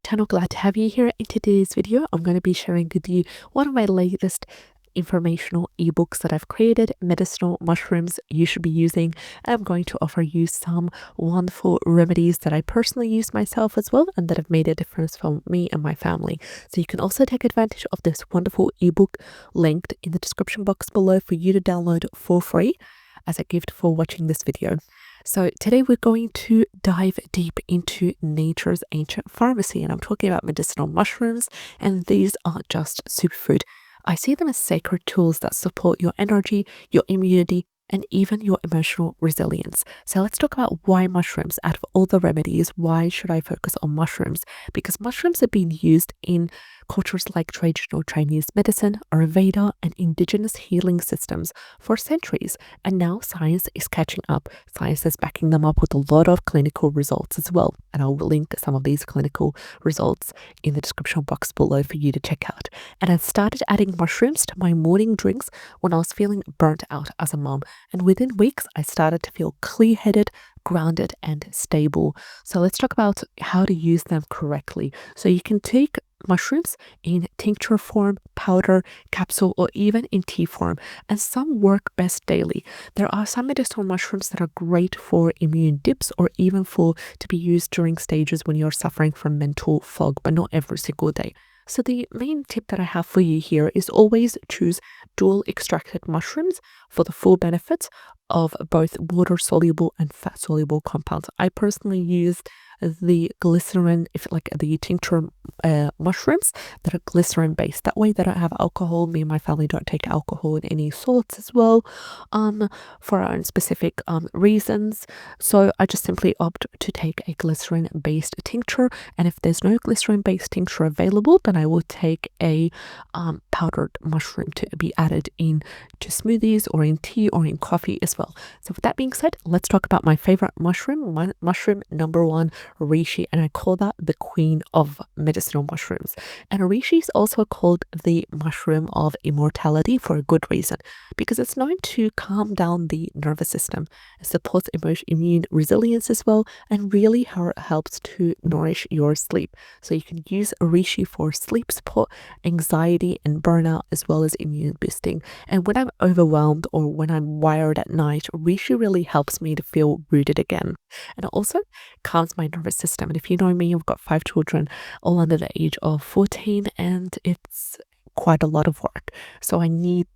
channel, glad to have you here. In today's video I'm going to be sharing with you one of my latest informational ebooks that I've created, medicinal mushrooms you should be using. I'm going to offer you some wonderful remedies that I personally use myself as well and that have made a difference for me and my family. So you can also take advantage of this wonderful ebook linked in the description box below for you to download for free as a gift for watching this video. So today we're going to dive deep into nature's ancient pharmacy, and I'm talking about medicinal mushrooms, and these aren't just superfood. I see them as sacred tools that support your energy, your immunity, and even your emotional resilience. So let's talk about why mushrooms. Out of all the remedies, why should I focus on mushrooms? Because mushrooms have been used in cultures like traditional Chinese medicine, Ayurveda, and indigenous healing systems for centuries. And now science is catching up. Science is backing them up with a lot of clinical results as well. And I'll link some of these clinical results in the description box below for you to check out. And I started adding mushrooms to my morning drinks when I was feeling burnt out as a mom. And within weeks, I started to feel clear-headed, grounded, and stable. So let's talk about how to use them correctly. So you can take mushrooms in tincture form, powder, capsule, or even in tea form, and some work best daily. There are some medicinal mushrooms that are great for immune dips or even to be used during stages when you're suffering from mental fog, but not every single day. So the main tip that I have for you here is always choose dual extracted mushrooms for the full benefits of both water soluble and fat soluble compounds. I personally used the glycerin, the tincture mushrooms that are glycerin based. That way they don't have alcohol. Me and my family don't take alcohol and any salts as well, for our own specific reasons. So I just simply opt to take a glycerin based tincture, and if there's no glycerin based tincture available, then I will take a powdered mushroom to be added in to smoothies or in tea or in coffee as well. So with that being said, let's talk about my favorite mushroom, mushroom number one, Reishi, and I call that the queen of medicinal mushrooms. And Reishi is also called the mushroom of immortality for a good reason, because it's known to calm down the nervous system. It supports immune resilience as well, and really helps to nourish your sleep. So you can use Reishi for sleep support, anxiety and burnout, as well as immune boosting. And when I'm overwhelmed or when I'm wired at night, Reishi really helps me to feel rooted again. And it also calms my nervous system. And if you know me, I've got 5 children, all under the age of 14, and it's quite a lot of work. So I need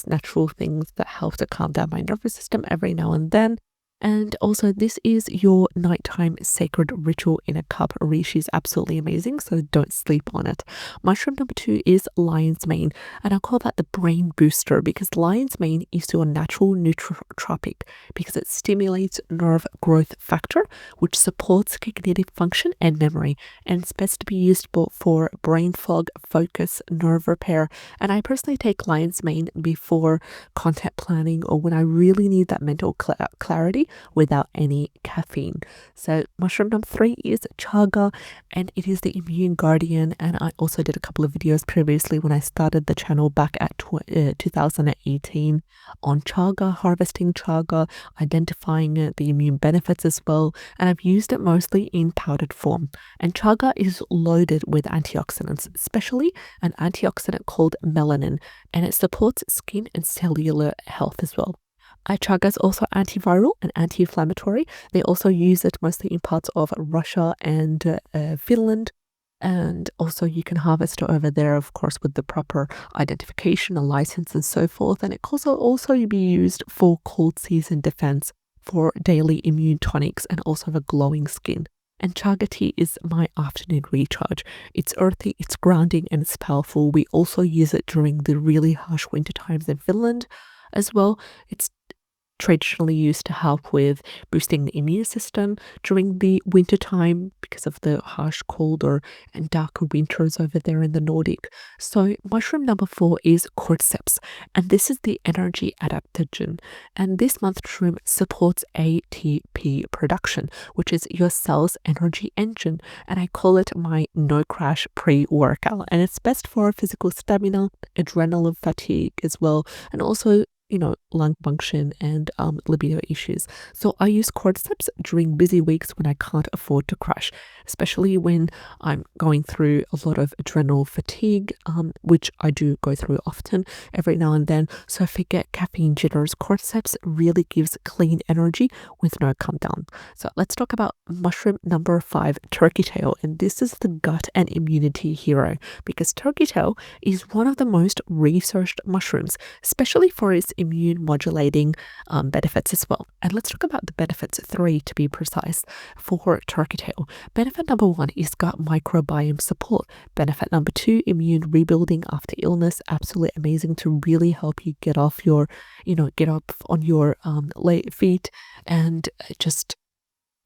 natural things that help to calm down my nervous system every now and then. And also, this is your nighttime sacred ritual in a cup. Reishi is absolutely amazing, so don't sleep on it. Mushroom number 2 is lion's mane, and I call that the brain booster because lion's mane is your natural nootropic because it stimulates nerve growth factor, which supports cognitive function and memory, and it's best to be used for brain fog, focus, nerve repair. And I personally take lion's mane before content planning or when I really need that mental clarity without any caffeine. So mushroom number 3 is chaga, and it is the immune guardian. And I also did a couple of videos previously when I started the channel back at 2018 on chaga, harvesting chaga, identifying the immune benefits as well. And I've used it mostly in powdered form. And chaga is loaded with antioxidants, especially an antioxidant called melanin, and it supports skin and cellular health as well. Chaga is also antiviral and anti-inflammatory. They also use it mostly in parts of Russia and Finland. And also you can harvest it over there, of course, with the proper identification, a license and so forth. And it can also be used for cold season defense, for daily immune tonics, and also for glowing skin. And chaga tea is my afternoon recharge. It's earthy, it's grounding, and it's powerful. We also use it during the really harsh winter times in Finland as well. It's traditionally used to help with boosting the immune system during the winter time because of the harsh, colder and darker winters over there in the Nordic. So mushroom number 4 is Cordyceps, and this is the energy adaptogen, and this mushroom supports ATP production, which is your cell's energy engine, and I call it my no crash pre-workout. And it's best for physical stamina, adrenaline fatigue as well, and also lung function and libido issues. So I use Cordyceps during busy weeks when I can't afford to crash, especially when I'm going through a lot of adrenal fatigue, which I do go through often every now and then. So if I get caffeine jitters, Cordyceps really gives clean energy with no come down. So let's talk about mushroom number 5, turkey tail. And this is the gut and immunity hero because turkey tail is one of the most researched mushrooms, especially for its immune modulating benefits as well. And let's talk about the benefits, 3 to be precise, for turkey tail. Benefit number 1 is gut microbiome support. Benefit number 2, immune rebuilding after illness. Absolutely amazing to really help you get off your, get up on your late feet and just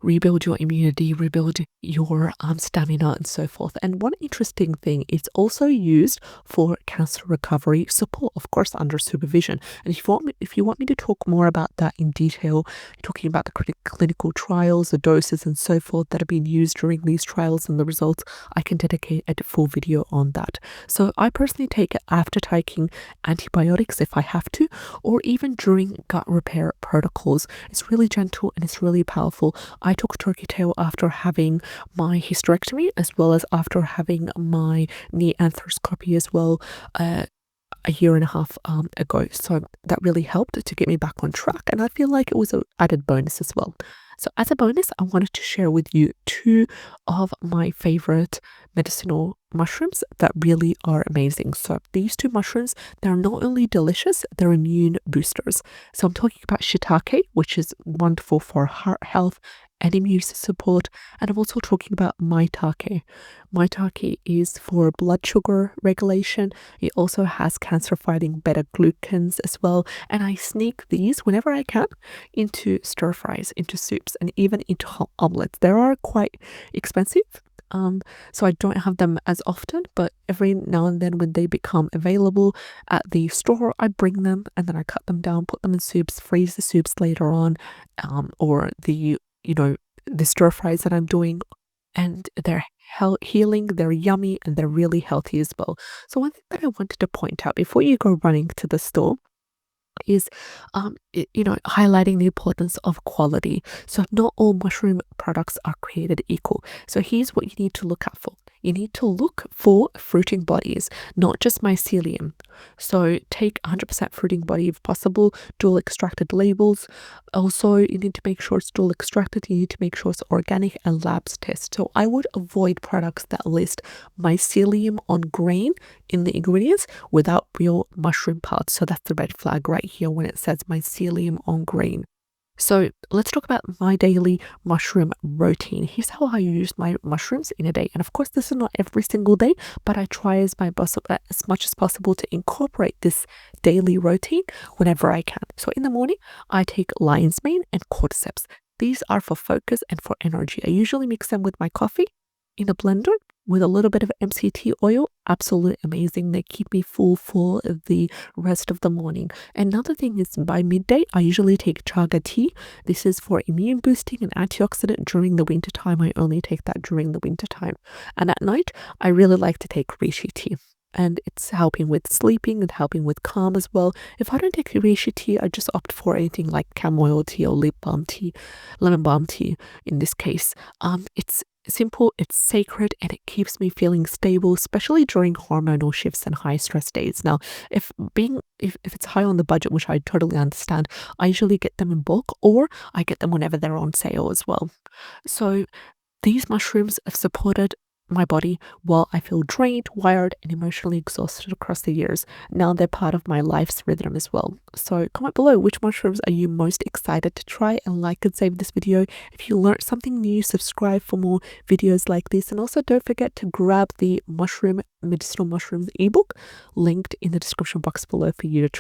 rebuild your immunity, rebuild your stamina and so forth. And one interesting thing, it's also used for cancer recovery support, of course, under supervision. And if you want me to talk more about that in detail, talking about the clinical trials, the doses and so forth that have been used during these trials and the results, I can dedicate a full video on that. So I personally take it after taking antibiotics if I have to, or even during gut repair protocols. It's really gentle and it's really powerful. I took turkey tail after having my hysterectomy as well as after having my knee arthroscopy as well a year and a half ago. So that really helped to get me back on track, and I feel like it was an added bonus as well. So as a bonus, I wanted to share with you 2 of my favorite medicinal mushrooms that really are amazing. So these 2 mushrooms, they're not only delicious, they're immune boosters. So I'm talking about Shiitake, which is wonderful for heart health and immune support, and I'm also talking about Maitake. Maitake is for blood sugar regulation. It also has cancer-fighting beta-glucans as well, and I sneak these whenever I can into stir fries, into soups, and even into omelets. They are quite expensive, so I don't have them as often, but every now and then when they become available at the store, I bring them and then I cut them down, put them in soups, freeze the soups later on, or the stir fries that I'm doing, and they're healing, they're yummy, and they're really healthy as well. So one thing that I wanted to point out before you go running to the store is highlighting the importance of quality. So not all mushroom products are created equal. So here's what you need to look out for. You need to look for fruiting bodies, not just mycelium. So take 100% fruiting body if possible, dual extracted labels. Also, you need to make sure it's dual extracted. You need to make sure it's organic and labs test. So I would avoid products that list mycelium on grain in the ingredients without real mushroom parts. So that's the red flag right here when it says mycelium on grain. So let's talk about my daily mushroom routine. Here's how I use my mushrooms in a day. And of course, this is not every single day, but I try as much as possible to incorporate this daily routine whenever I can. So in the morning, I take lion's mane and cordyceps. These are for focus and for energy. I usually mix them with my coffee in a blender with a little bit of MCT oil. Absolutely amazing. They keep me full for the rest of the morning. Another thing is by midday, I usually take Chaga tea. This is for immune boosting and antioxidant during the winter time. I only take that during the winter time. And at night, I really like to take Reishi tea. And it's helping with sleeping and helping with calm as well. If I don't take Reishi tea, I just opt for anything like chamomile tea or lip balm tea, lemon balm tea in this case. It's simple, it's sacred, and it keeps me feeling stable, especially during hormonal shifts and high stress days. Now, if it's high on the budget, which I totally understand, I usually get them in bulk, or I get them whenever they're on sale as well. So these mushrooms have supported my body while I feel drained, wired, and emotionally exhausted across the years. Now they're part of my life's rhythm as well. So comment below, which mushrooms are you most excited to try, and like and save this video if you learned something new. Subscribe for more videos like this, and also don't forget to grab the medicinal mushrooms ebook linked in the description box below for you to try.